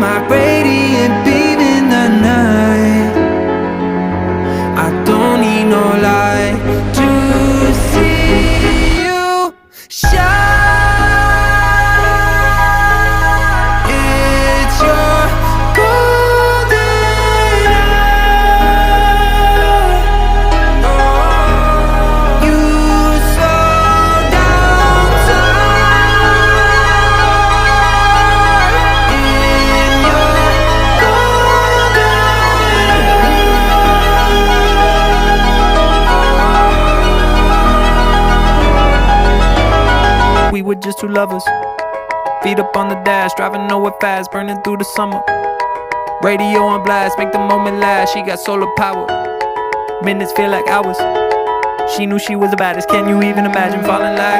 my radiant beam in the night. I don't need no light to see you shine. It's your golden eye. Oh, you slow down time in your golden eye. We were just two lovers, feet up on the dash, driving nowhere fast, burning through the summer. Radio on blast, make the moment last. She got solar power, minutes feel like hours. She knew she was the baddest. Can you even imagine falling like